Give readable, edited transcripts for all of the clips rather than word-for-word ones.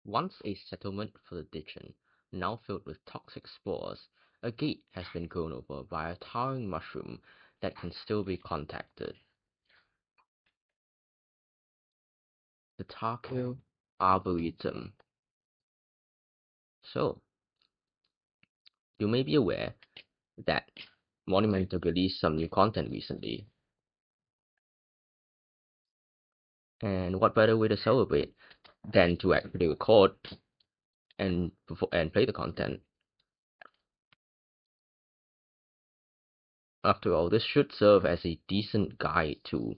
Once a settlement for the Ditchen, now filled with toxic spores, a gate has been grown over by a towering mushroom that can still be contacted. The Tarkil Arboretum. So, you may be aware that Monucommentary released some new content recently. And what better way to celebrate than to actually record and play the content? After all, this should serve as a decent guide to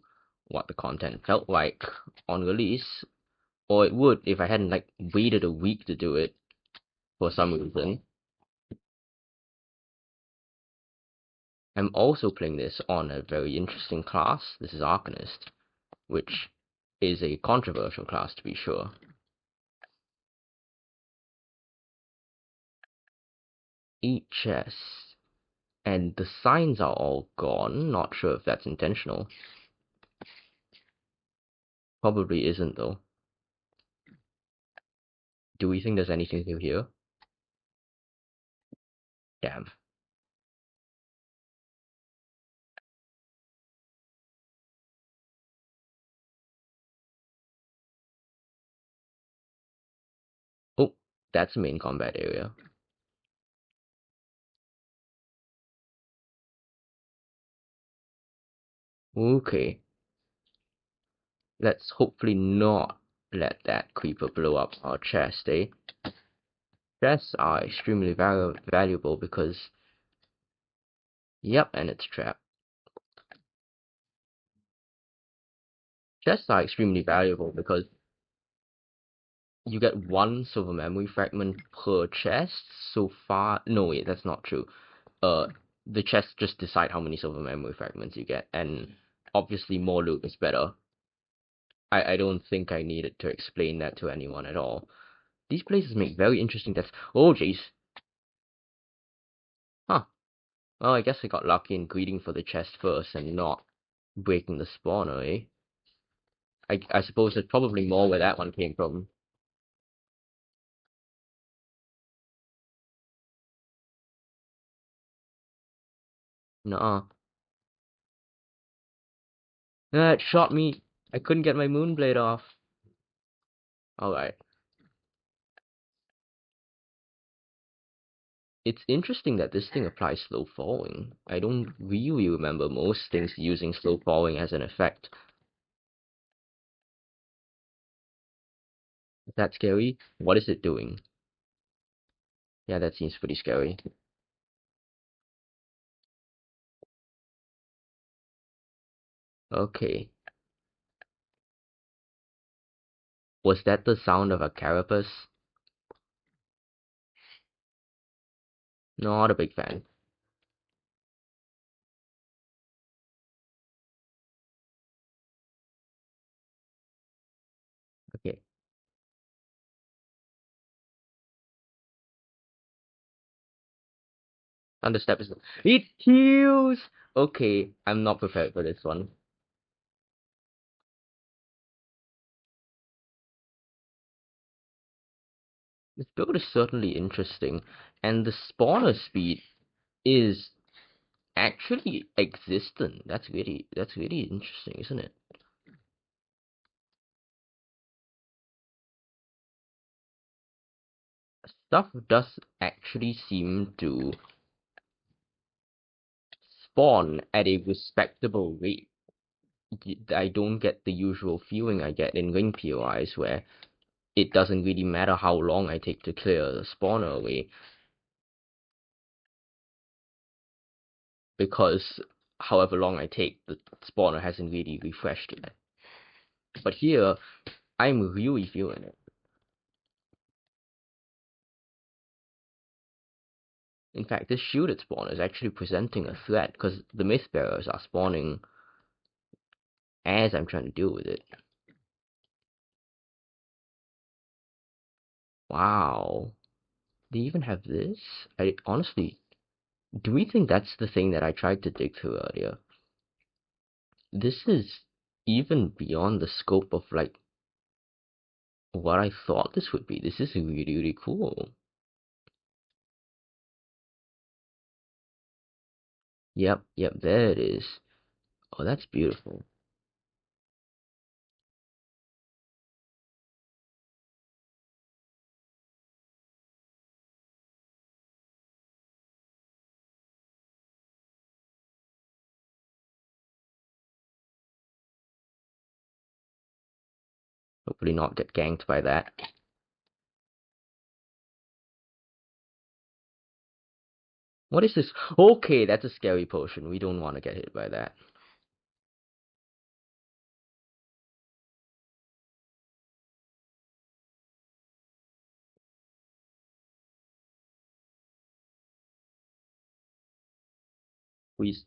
what the content felt like on release, or it would if I hadn't waited a week to do it for some reason. I'm also playing this on a very interesting class. This is Arcanist, which is a controversial class to be sure. Eat chess. And the signs are all gone. Not sure if that's intentional. Probably isn't though. Do we think there's anything new here? Damn. Oh, that's the main combat area. Okay. Let's hopefully not let that creeper blow up our chest, eh? Chests are extremely valuable because... Yep, and it's trapped. Chests are extremely valuable because you get one silver memory fragment per chest so far. No, wait, that's not true. The chests just decide how many silver memory fragments you get, and obviously more loot is better. I don't think I needed to explain that to anyone at all. These places make very interesting deaths. Oh, jeez. Huh. Well, I guess I got lucky in greeting for the chest first and not breaking the spawner, eh? I suppose there's probably more where that one came from. Nuh-uh. Ah, it shot me. I couldn't get my Moonblade off. Alright. It's interesting that this thing applies slow falling. I don't really remember most things using slow falling as an effect. Is that scary? What is it doing? Yeah, that seems pretty scary. Okay. Was that the sound of a carapace? Not a big fan. Okay. Understep is... It heals! Okay, I'm not prepared for this one. This build is certainly interesting, and the spawner speed is actually existent. That's really interesting, isn't it? Stuff does actually seem to spawn at a respectable rate. I don't get the usual feeling I get in ring POIs where it doesn't really matter how long I take to clear the spawner away, because however long I take, the spawner hasn't really refreshed yet. But here, I'm really feeling it. In fact, this shielded spawner is actually presenting a threat, because the myth bearers are spawning as I'm trying to deal with it. Wow. They even have this? I honestly, do we think that's the thing that I tried to dig through earlier? This is even beyond the scope of what I thought this would be. This is really cool. Yep, there it is. Oh, that's beautiful. Hopefully not get ganked by that. What is this? Okay, that's a scary potion. We don't want to get hit by that. Please.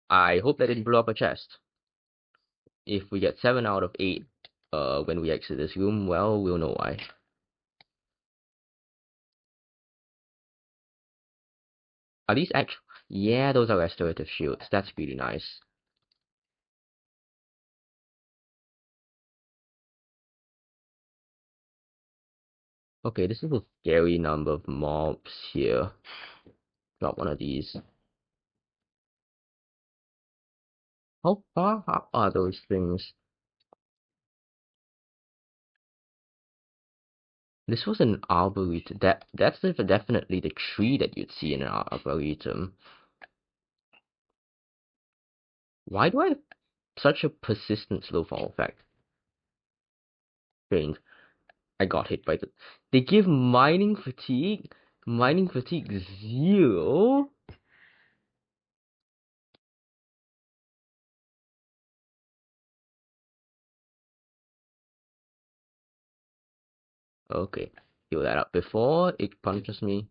I hope that didn't blow up a chest. If we get 7 out of 8 when we exit this room, well, we'll know why. Are these actual? Yeah, those are restorative shields. That's really nice. Okay, this is a scary number of mobs here. Drop one of these. How far up are those things? This was an arboretum. That's definitely the tree that you'd see in an arboretum. Why do I have such a persistent slow fall effect? Strange. I got hit by the. They give mining fatigue. Mining fatigue 0. Okay, heal that up before it punches me.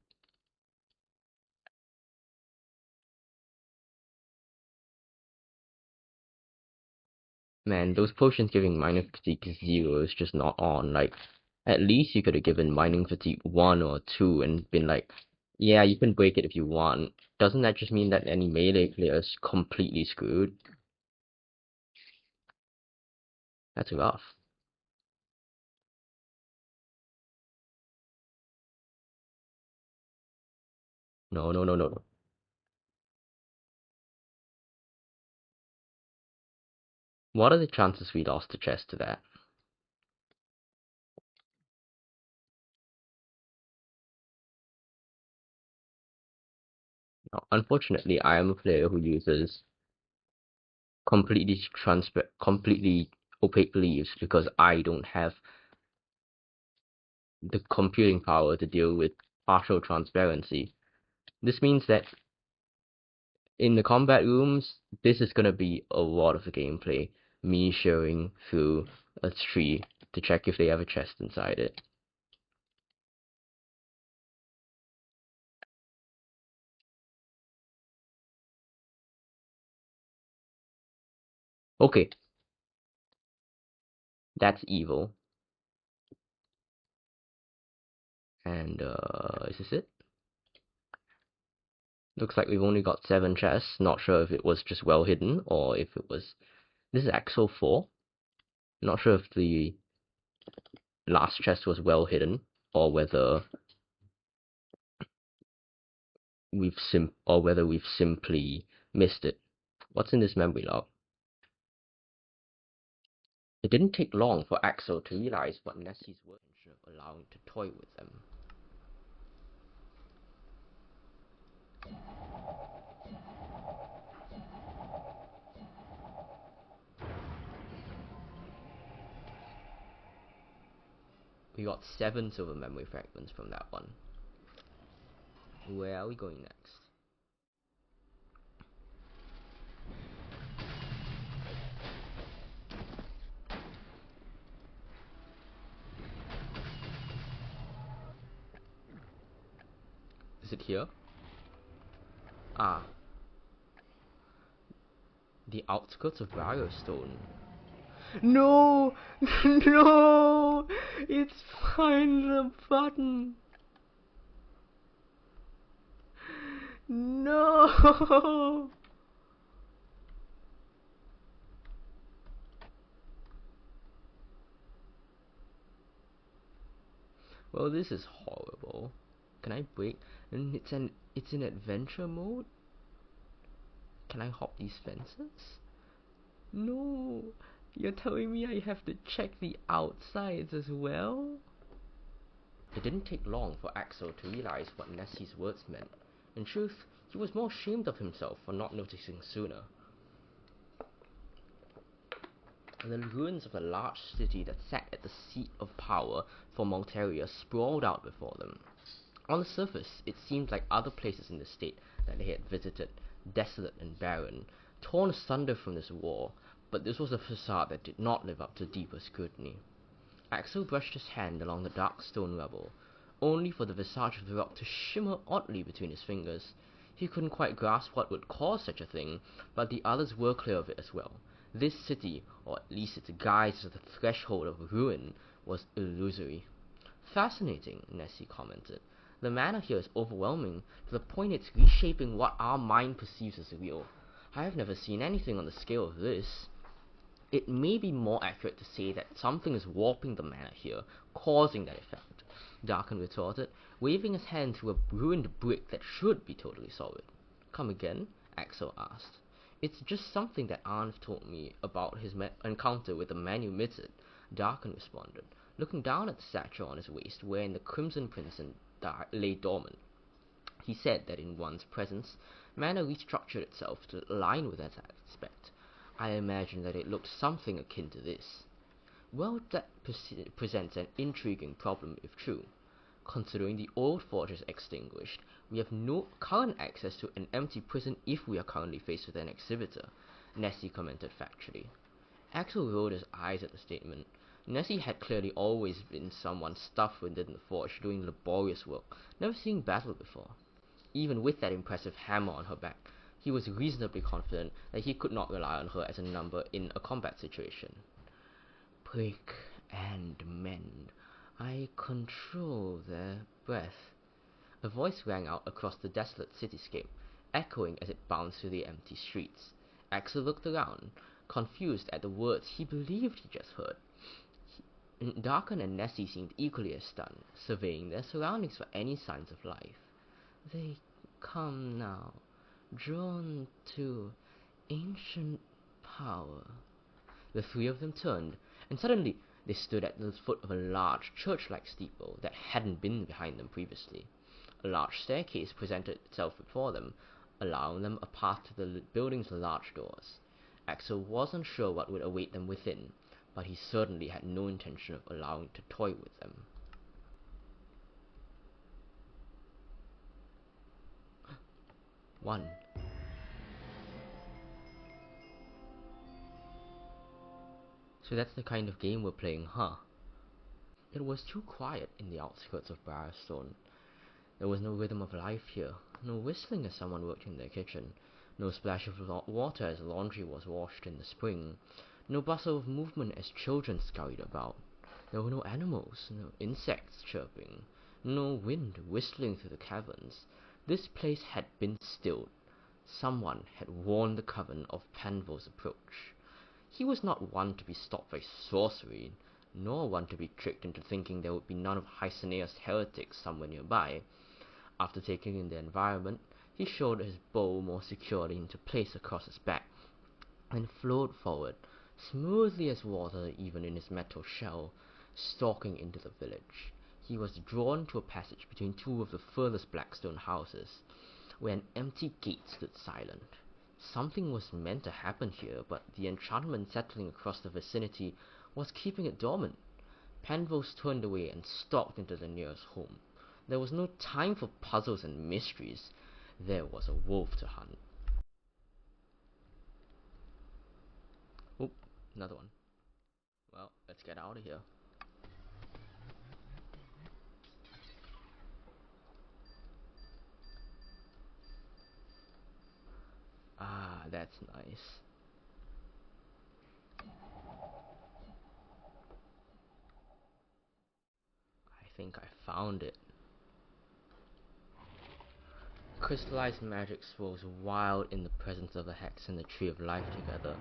Man, those potions giving mining fatigue 0 is just not on. Like, at least you could have given mining fatigue 1 or 2 and been like, yeah, you can break it if you want. Doesn't that just mean that any melee player is completely screwed? That's rough. No, no, no, no, no. What are the chances we lost the chest to that? No, unfortunately, I am a player who uses completely opaque leaves because I don't have the computing power to deal with partial transparency. This means that in the combat rooms, this is gonna be a lot of the gameplay. Me showing through a tree to check if they have a chest inside it. Okay, that's evil. And is this it? Looks like we've only got 7 chests. Not sure if it was just well hidden or if it was. This is Axel 4. Not sure if the last chest was well hidden or whether we've simply missed it. What's in this memory log? It didn't take long for Axel to realize what Nessie's intention of allowing to toy with them. We got 7 silver memory fragments from that one. Where are we going next? Is it here? Ah, the outskirts of Briarstone. No! No! It's find the button! No! Well, this is horrible. Can I break? And it's in adventure mode? Can I hop these fences? No! You're telling me I have to check the outsides as well? It didn't take long for Axel to realize what Nessie's words meant. In truth, he was more ashamed of himself for not noticing sooner. The ruins of a large city that sat at the seat of power for Malteria sprawled out before them. On the surface, it seemed like other places in the state that they had visited, desolate and barren, torn asunder from this war, but this was a facade that did not live up to deeper scrutiny. Axel brushed his hand along the dark stone rubble, only for the visage of the rock to shimmer oddly between his fingers. He couldn't quite grasp what would cause such a thing, but the others were clear of it as well. This city, or at least its guise as the threshold of ruin, was illusory. Fascinating, Nessie commented. The manner here is overwhelming, to the point it's reshaping what our mind perceives as real. I have never seen anything on the scale of this. It may be more accurate to say that something is warping the manner here, causing that effect, Darken retorted, waving his hand to a ruined brick that should be totally solid. Come again? Axel asked. It's just something that Arnv told me about his encounter with the man you omitted, Darken responded, looking down at the statue on his waist wherein the Crimson Prince lay dormant. He said that in one's presence, mana restructured itself to align with that aspect. I imagine that it looked something akin to this. Well, that presents an intriguing problem if true. Considering the old forge is extinguished, we have no current access to an empty prison if we are currently faced with an exhibitor, Nessie commented factually. Axel rolled his eyes at the statement. Nessie had clearly always been someone stuffed within the forge doing laborious work, never seeing battle before. Even with that impressive hammer on her back, he was reasonably confident that he could not rely on her as a number in a combat situation. Break and mend. I control their breath. A voice rang out across the desolate cityscape, echoing as it bounced through the empty streets. Axel looked around, confused at the words he believed he just heard. Darken and Nessie seemed equally as stunned, surveying their surroundings for any signs of life. They come now, drawn to ancient power. The three of them turned, and suddenly they stood at the foot of a large church-like steeple that hadn't been behind them previously. A large staircase presented itself before them, allowing them a path to the building's large doors. Axel wasn't sure what would await them within, but he certainly had no intention of allowing to toy with them. One. So that's the kind of game we're playing, huh? It was too quiet in the outskirts of Briarstone. There was no rhythm of life here, no whistling as someone worked in their kitchen, no splash of water as laundry was washed in the spring, no bustle of movement as children scurried about. There were no animals, no insects chirping, no wind whistling through the caverns. This place had been stilled. Someone had warned the coven of Panvo's approach. He was not one to be stopped by sorcery, nor one to be tricked into thinking there would be none of Hycenaeus' heretics somewhere nearby. After taking in the environment, he shouldered his bow more securely into place across his back, and flowed forward, smoothly as water even in his metal shell, stalking into the village. He was drawn to a passage between two of the furthest blackstone houses, where an empty gate stood silent. Something was meant to happen here, but the enchantment settling across the vicinity was keeping it dormant. Panvos turned away and stalked into the nearest home. There was no time for puzzles and mysteries. There was a wolf to hunt. Oop, another one. Well, let's get out of here. Ah, that's nice. I think I found it. Crystallized magic swirls wild in the presence of the hex and the tree of life together.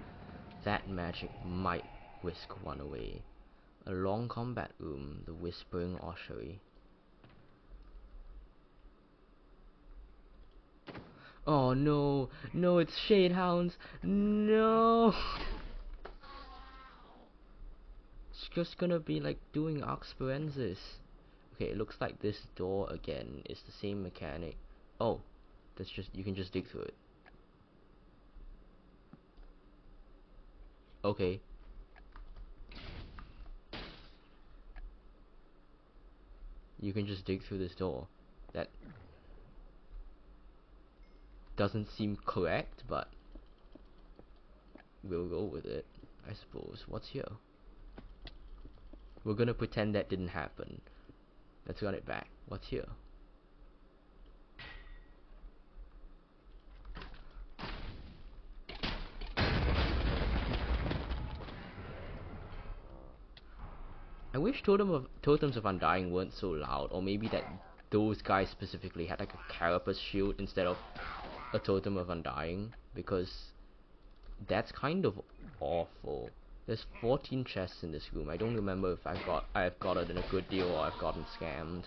That magic might whisk one away. A long combat room, the whispering ossuary. Oh no, no, it's Shadehounds. No. It's just gonna be like doing Arx Forensis. Okay, it looks like this door again is the same mechanic. Oh, that's just, you can just dig through it. Okay. You can just dig through this door. That doesn't seem correct, but we'll go with it, I suppose. What's here? We're gonna pretend that didn't happen. Let's run it back. What's here? I wish Totems of Undying weren't so loud, or maybe that those guys specifically had like a Carapace shield instead of a Totem of Undying, because that's kind of awful. There's 14 chests in this room. I don't remember if I've got it in a good deal or I've gotten scammed.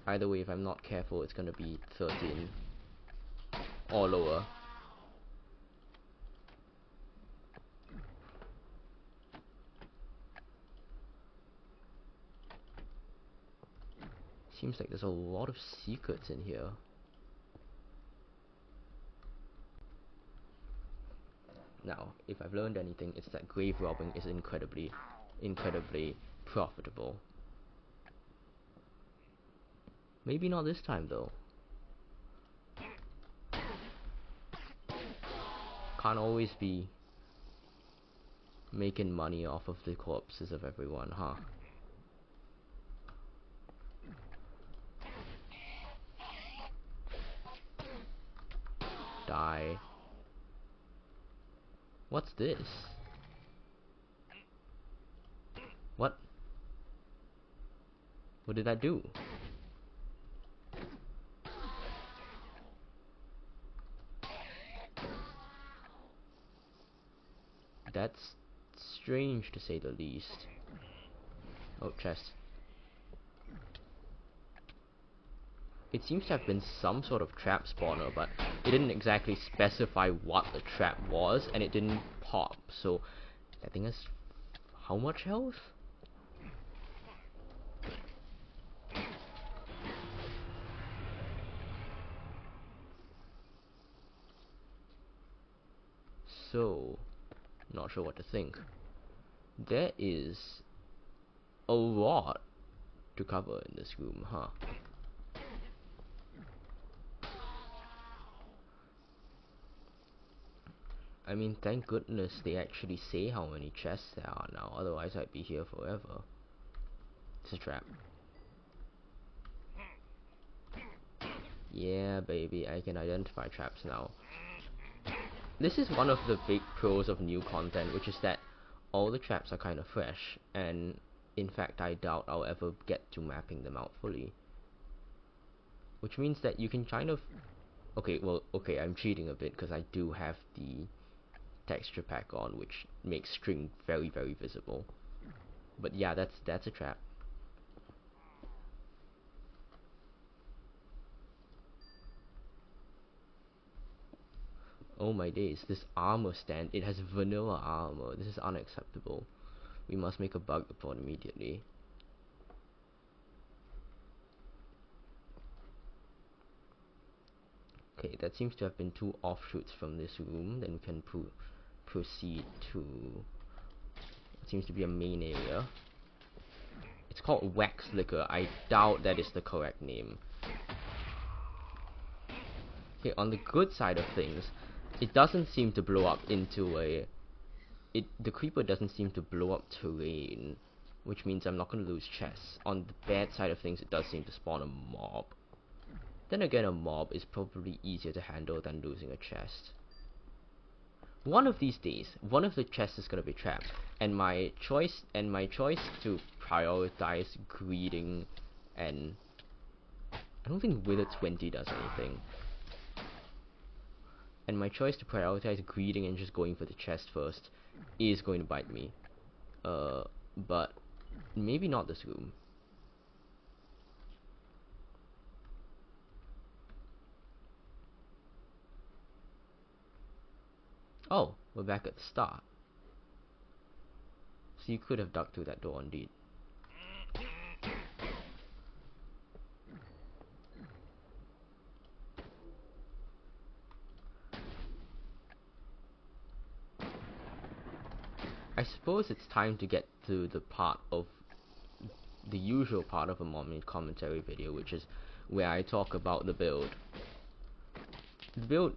Either way, if I'm not careful, it's gonna be 13 or lower. Seems like there's a lot of secrets in here. Now, if I've learned anything, it's that grave robbing is incredibly profitable. Maybe not this time though. Can't always be making money off of the corpses of everyone, huh? Die. What's this? What? What did I do? That's strange to say the least. Oh, chest. It seems to have been some sort of trap spawner, but it didn't exactly specify what the trap was, and it didn't pop, so that thing has how much health? So, not sure what to think. There is a lot to cover in this room, huh? I mean, thank goodness they actually say how many chests there are now, otherwise I'd be here forever. It's a trap. Yeah, baby, I can identify traps now. This is one of the big pros of new content, which is that all the traps are kind of fresh, and in fact I doubt I'll ever get to mapping them out fully. Which means that you can kind of... Okay, well, okay, I'm cheating a bit because I do have the texture pack on, which makes string very, very visible. But yeah, that's a trap. Oh my days, this armor stand, it has vanilla armor. This is unacceptable. We must make a bug report immediately. Okay, that seems to have been two offshoots from this room. Then we can proceed to what seems to be a main area. It's called Wax Liquor. I doubt that is the correct name. Okay, on the good side of things, it doesn't seem to blow up into a... the creeper doesn't seem to blow up terrain, which means I'm not going to lose chests. On the bad side of things, it does seem to spawn a mob. Then again, a mob is probably easier to handle than losing a chest. One of these days, one of the chests is going to be trapped, and my choice to prioritize greeting and... I don't think Wither 20 does anything. And my choice to prioritize greeting and just going for the chest first is going to bite me. But maybe not this room. Oh, we're back at the start. So you could have dug through that door indeed. I suppose it's time to get to the part of the usual part of a Monucommentary video, which is where I talk about the build. The build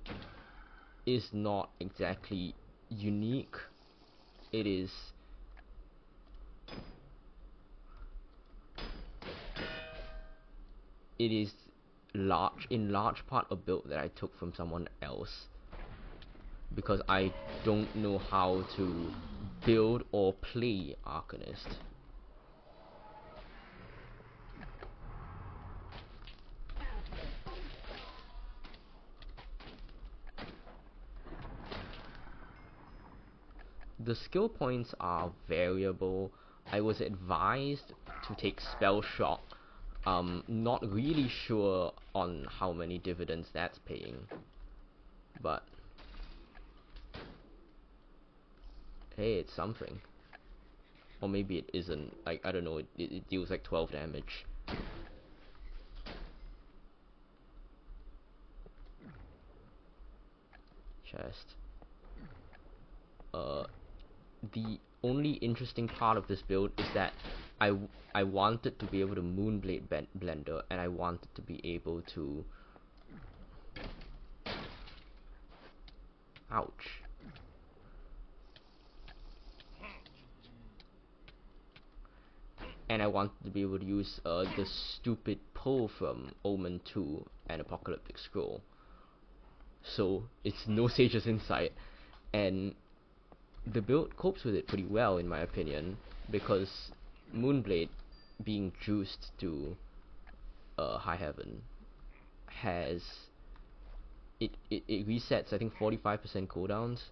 is not exactly unique. It is in large part a build that I took from someone else, because I don't know how to build or play Arcanist. The skill points are variable. I was advised to take Spellshock. Not really sure on how many dividends that's paying, but hey, it's something. Or maybe it isn't. Like, I don't know, it deals like 12 damage. Chest. The only interesting part of this build is that I wanted to be able to Moonblade blender, and I wanted to be able to... Ouch. And I wanted to be able to use the stupid pull from Omen 2 and Apocalyptic Scroll. So it's no Sage's Insight, and the build copes with it pretty well in my opinion, because Moonblade being juiced to High Heaven has it resets I think 45% cooldowns,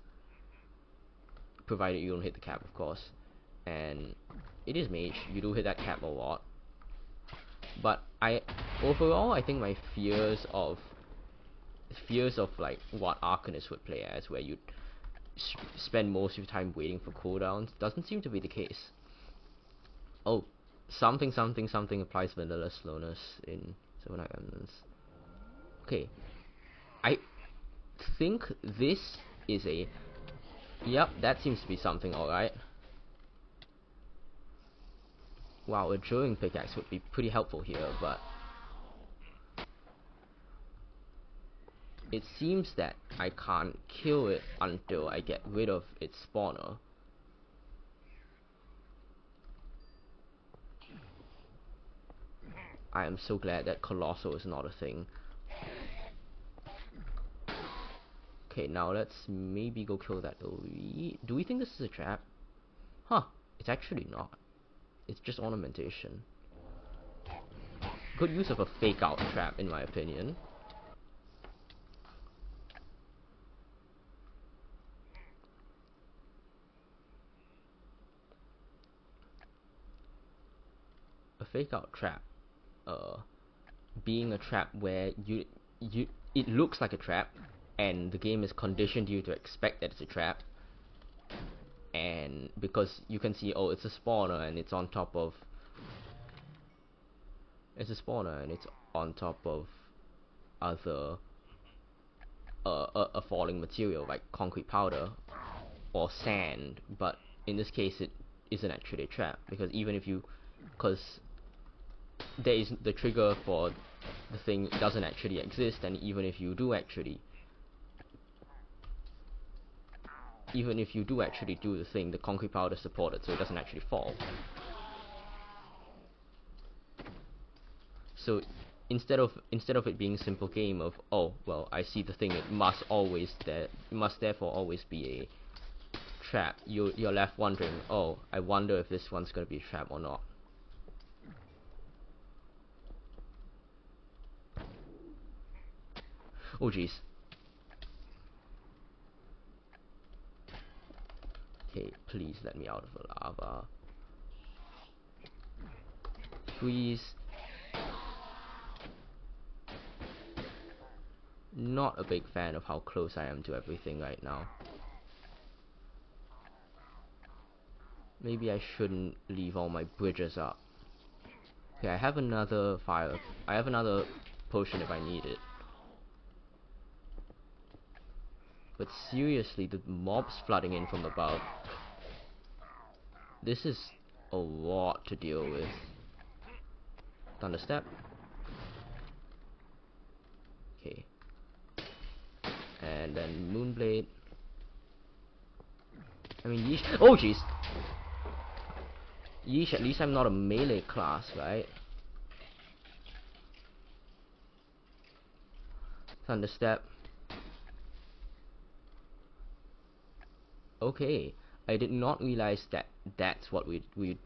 provided you don't hit the cap, of course. And it is mage, you do hit that cap a lot. But overall I think my fears of like what Arcanist would play as, where you'd spend most of your time waiting for cooldowns, doesn't seem to be the case. Oh, something applies vanilla slowness in Remnants. Okay, I think this is a... Yep, that seems to be something, alright. Wow, a drilling pickaxe would be pretty helpful here, but... It seems that I can't kill it until I get rid of its spawner. I am so glad that Colossal is not a thing. Okay, now let's maybe go kill that OE. Do we think this is a trap? Huh, it's actually not. It's just ornamentation. Good use of a fake out trap in my opinion. A fake out trap, being a trap where it looks like a trap, and the game has conditioned you to expect that it's a trap, and because you can see, oh, it's a spawner and it's on top of other a falling material like concrete powder or sand, but in this case it isn't actually a trap, because there is the trigger for the thing doesn't actually exist, and even if you do actually do the thing, the concrete powder is supported, so it doesn't actually fall. So instead of it being a simple game of, oh well, I see the thing, it must therefore always be a trap, you're left wondering, oh, I wonder if this one's gonna be a trap or not. Oh jeez. Okay, please let me out of the lava. Please. Not a big fan of how close I am to everything right now. Maybe I shouldn't leave all my bridges up. Okay, I have another fire. I have another potion if I need it. But seriously, the mobs flooding in from above. This is a lot to deal with. Thunderstep. Okay. And then Moonblade. I mean, yeesh. Oh, jeez! Yeesh, at least I'm not a melee class, right? Thunderstep. Okay. I did not realize that that's what we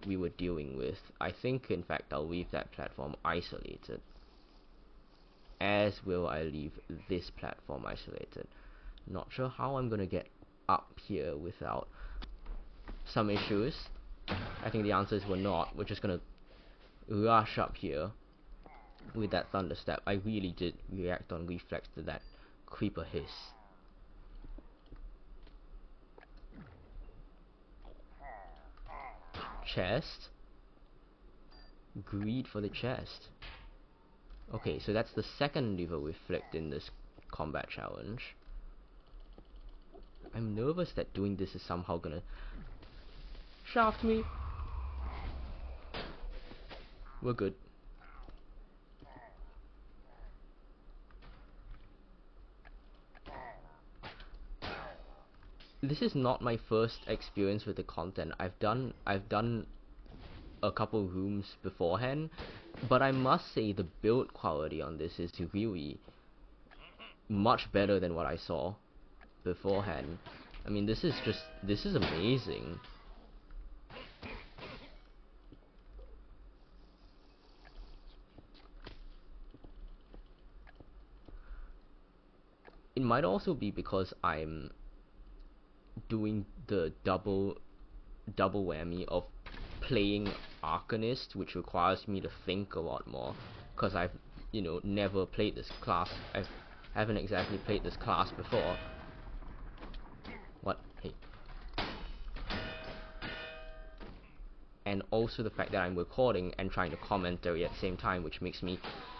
were dealing with. I think, in fact, I'll leave that platform isolated. As will I leave this platform isolated. Not sure how I'm gonna get up here without some issues. I think the answer is we're not. We're just gonna rush up here with that Thunderstep. I really did react on reflex to that creeper hiss. Chest. Greed for the chest. Okay, so that's the second lever we flicked in this combat challenge. I'm nervous that doing this is somehow gonna shaft me. We're good. This is not my first experience with the content. I've done a couple rooms beforehand, but I must say the build quality on this is really much better than what I saw beforehand. I mean, this is amazing. It might also be because I'm doing the double whammy of playing Arcanist, which requires me to think a lot more, because I've, you know, never played this class. I haven't exactly played this class before. What? Hey. And also the fact that I'm recording and trying to commentary at the same time, which makes me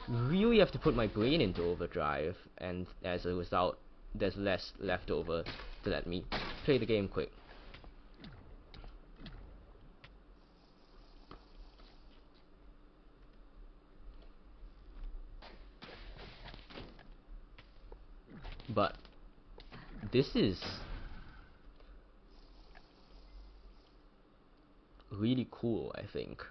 really have to put my brain into overdrive, and as a result, there's less left over to let me play the game quick. But this is really cool, I think.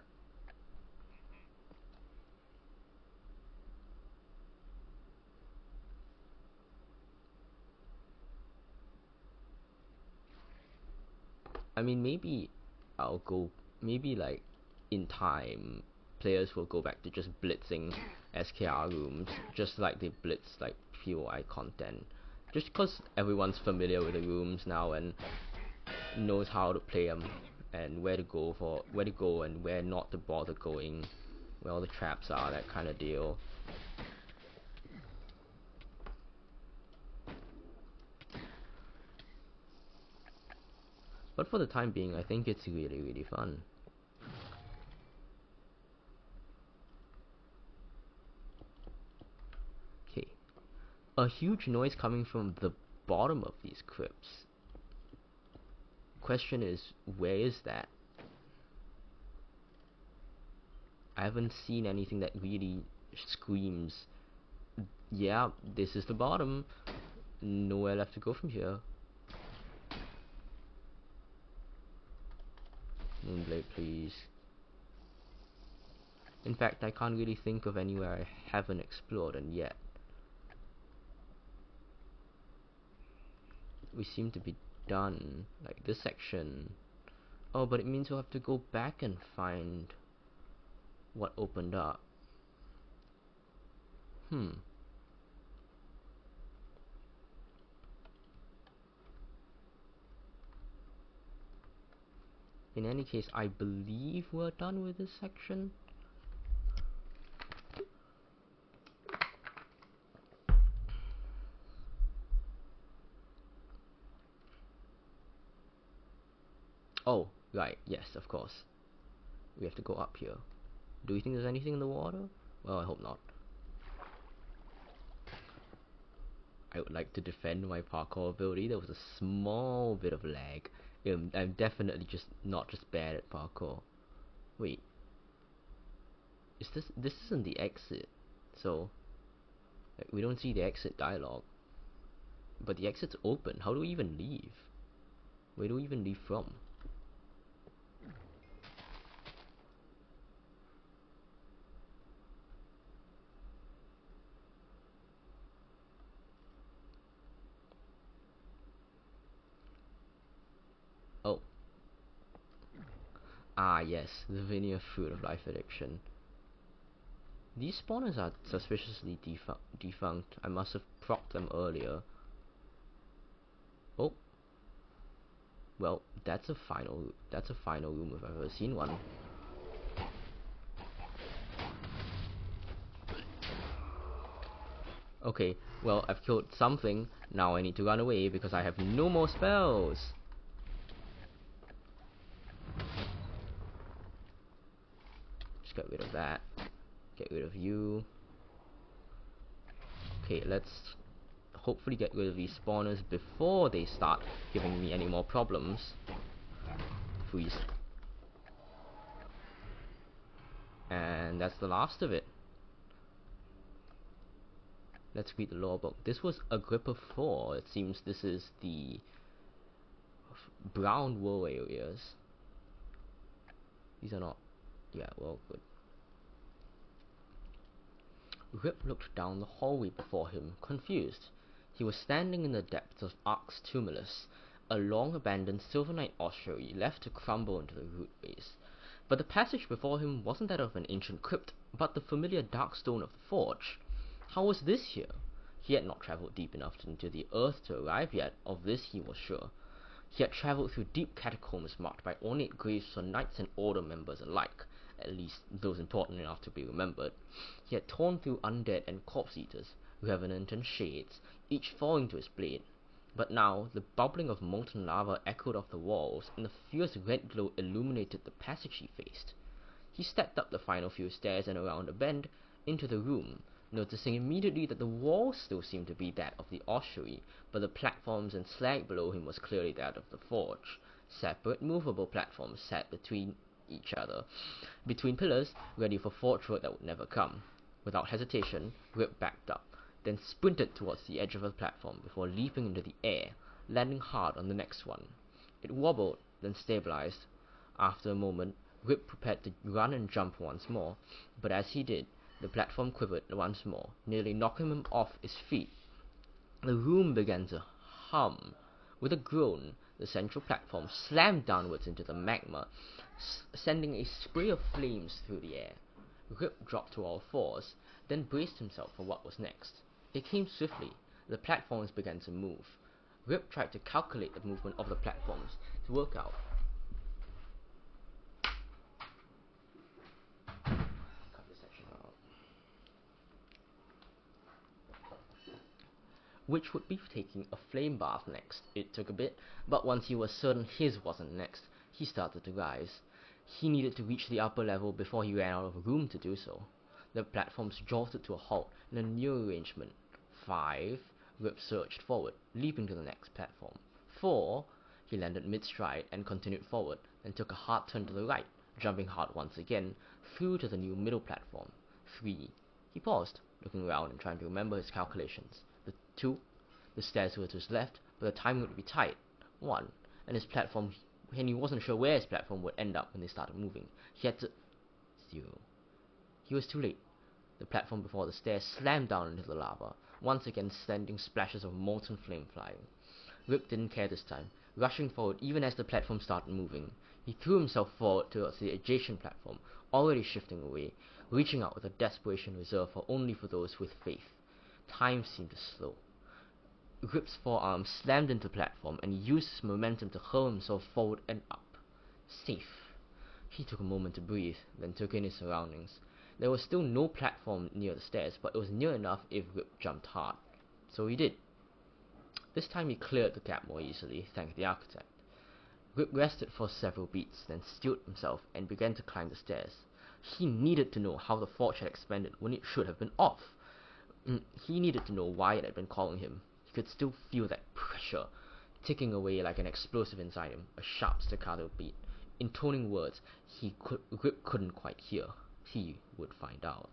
I mean, maybe maybe like in time, players will go back to just blitzing SKR rooms, just like they blitz like POI content. Just because everyone's familiar with the rooms now and knows how to play them and where to go and where not to bother going, where all the traps are, that kind of deal. But for the time being, I think it's really fun. Okay. A huge noise coming from the bottom of these crypts. Question is, where is that? I haven't seen anything that really screams, yeah, this is the bottom. Nowhere left to go from here. Moonblade, please. In fact, I can't really think of anywhere I haven't explored, and yet we seem to be done. Like this section. Oh, but it means we'll have to go back and find what opened up. In any case, I believe we're done with this section. Oh, Right, yes, of course. We have to go up here. Do you think there's anything in the water? Well, I hope not. I would like to defend my parkour ability. There was a small bit of lag. I'm definitely not just bad at parkour. Wait, this isn't the exit? So like, we don't see the exit dialogue, but the exit's open. How do we even leave? Where do we even leave from? Oh, ah yes, the Vinea Fruit of Life Addiction. These spawners are suspiciously defunct. I must have procced them earlier. Oh, well, that's a final room if I've ever seen one. Okay, well, I've killed something. Now I need to run away because I have no more spells. Just get rid of that. Get rid of you. Okay, let's hopefully get rid of these spawners before they start giving me any more problems. Freeze. And that's the last of it. Let's read the lore book. This was Agrippa 4. It seems this is the brown wool areas. These are not... Yeah, well, good. Rip looked down the hallway before him, confused. He was standing in the depths of Arx Tumulus, a long-abandoned Silver Knight ossuary left to crumble into the root base. But the passage before him wasn't that of an ancient crypt, but the familiar dark stone of the forge. How was this here? He had not travelled deep enough into the earth to arrive yet, of this he was sure. He had travelled through deep catacombs marked by ornate graves for knights and order members alike, at least those important enough to be remembered. He had torn through undead and corpse-eaters, revenant and shades, each falling to his blade. But now the bubbling of molten lava echoed off the walls, and the fierce red glow illuminated the passage he faced. He stepped up the final few stairs and around a bend into the room, noticing immediately that the walls still seemed to be that of the ossuary, but the platforms and slag below him was clearly that of the forge. Separate, movable platforms sat between each other, between pillars, ready for forge work that would never come. Without hesitation, Rip backed up, then sprinted towards the edge of the platform before leaping into the air, landing hard on the next one. It wobbled, then stabilized. After a moment, Rip prepared to run and jump once more, but as he did, the platform quivered once more, nearly knocking him off his feet. The room began to hum. With a groan, the central platform slammed downwards into the magma, sending a spray of flames through the air. Rip dropped to all fours, then braced himself for what was next. It came swiftly. The platforms began to move. Rip tried to calculate the movement of the platforms to work out which would be taking a flame bath next. It took a bit, but once he was certain his wasn't next, he started to rise. He needed to reach the upper level before he ran out of room to do so. The platforms jolted to a halt in a new arrangement. 5, Rip surged forward, leaping to the next platform. 4, he landed mid-stride and continued forward, then took a hard turn to the right, jumping hard once again, through to the new middle platform. 3, he paused, looking around and trying to remember his calculations. 2, the stairs were to his left, but the timing would be tight. 1, and he wasn't sure where his platform would end up when they started moving. He had to... 0. He was too late. The platform before the stairs slammed down into the lava, once again sending splashes of molten flame flying. Rip didn't care this time, rushing forward even as the platform started moving. He threw himself forward towards the adjacent platform, already shifting away, reaching out with a desperation reserved only for those with faith. Time seemed to slow. Rip's forearm slammed into the platform and used his momentum to hurl himself forward and up. Safe. He took a moment to breathe, then took in his surroundings. There was still no platform near the stairs, but it was near enough if Rip jumped hard. So he did. This time he cleared the gap more easily, thanks to the architect. Grip rested for several beats, then steeled himself and began to climb the stairs. He needed to know how the forge had expanded when it should have been off. He needed to know why it had been calling him. He could still feel that pressure, ticking away like an explosive inside him, a sharp staccato beat, intoning words Grip couldn't quite hear. He would find out.